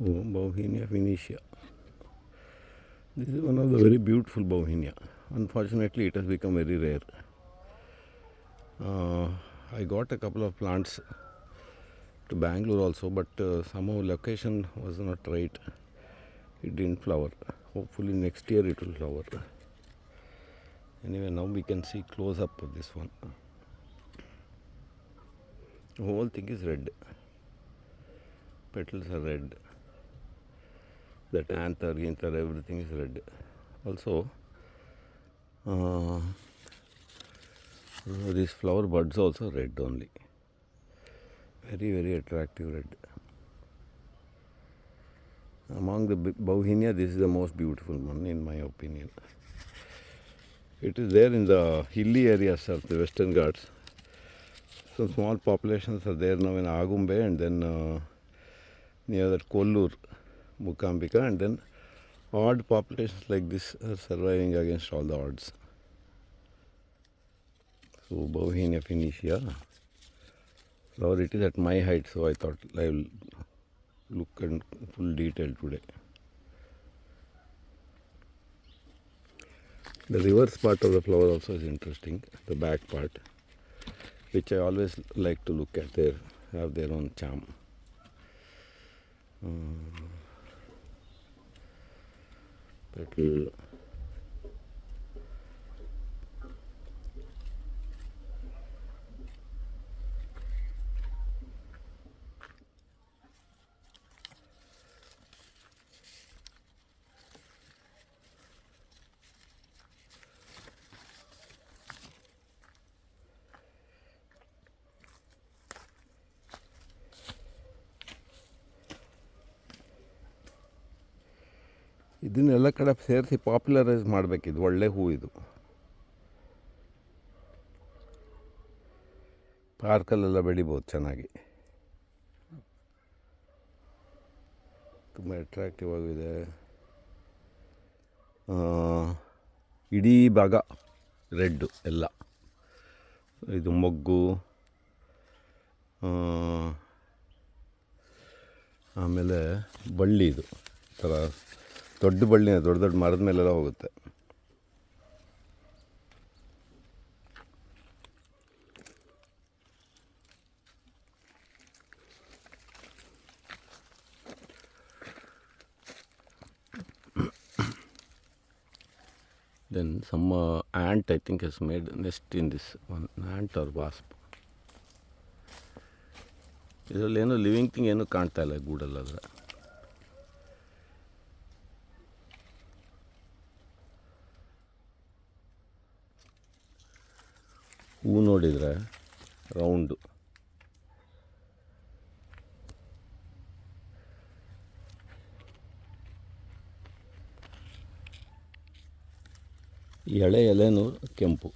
Bauhinia phoenicia. This is one of the very beautiful Bauhinia. Unfortunately, it has become very rare. I got a couple of plants to Bangalore also, but somehow location was not right. It didn't flower. Hopefully next year it will flower. Anyway, now we can see close up of this one. The whole thing is red. Petals are red. That anther, ginther, everything is red. Also, these flower buds also red only. Very, very attractive red. Among the Bauhinia, this is the most beautiful one in my opinion. It is there in the hilly areas of the Western Ghats. Some small populations are there now in Agumbe and then near that Kollur, Mukambika, and then odd populations like this are surviving against all the odds. So Bauhinia phoenicia. Flower, it is at my height, so I thought I will look in full detail today. The reverse part of the flower also is interesting, the back part, which I always like to look at. They have their own charm. Petal. ಇದನ್ನೆಲ್ಲ ಕಡೆ ಸೇರಿಸಿ popularise ಮಾಡಬೇಕಿದು. ಒಳ್ಳೆ ಹೂ ಇದು. ಪಾರ್ಕಲ್ಲೆಲ್ಲ ಬೆಳಿಬೋದು ಚೆನ್ನಾಗಿ. ತುಂಬ attractive ಆಗಿದೆ. ಇಡೀ ಭಾಗ ರೆಡ್ಡು ಎಲ್ಲ. ಇದು ಮೊಗ್ಗು, ಆಮೇಲೆ ಬಳ್ಳಿ, ಇದು ಥರ ದೊಡ್ಡ ಬಳ್ಳಿನ ದೊಡ್ಡ ದೊಡ್ಡ ಮರದ ಮೇಲೆಲ್ಲ ಹೋಗುತ್ತೆ. Then some ant I think has made nest in this one, ant or wasp. ಇದರಲ್ಲಿ ಏನೋ ಲಿವಿಂಗ್ ಥಿಂಗ್ ಏನೂ ಕಾಣ್ತಾ ಇಲ್ಲ ಗೂಡಲ್ಲಾದರೆ. ಹೂ ನೋಡಿದರೆ ರೌಂಡು, ಎಳೆ ಎಲೆನೂ ಕೆಂಪು.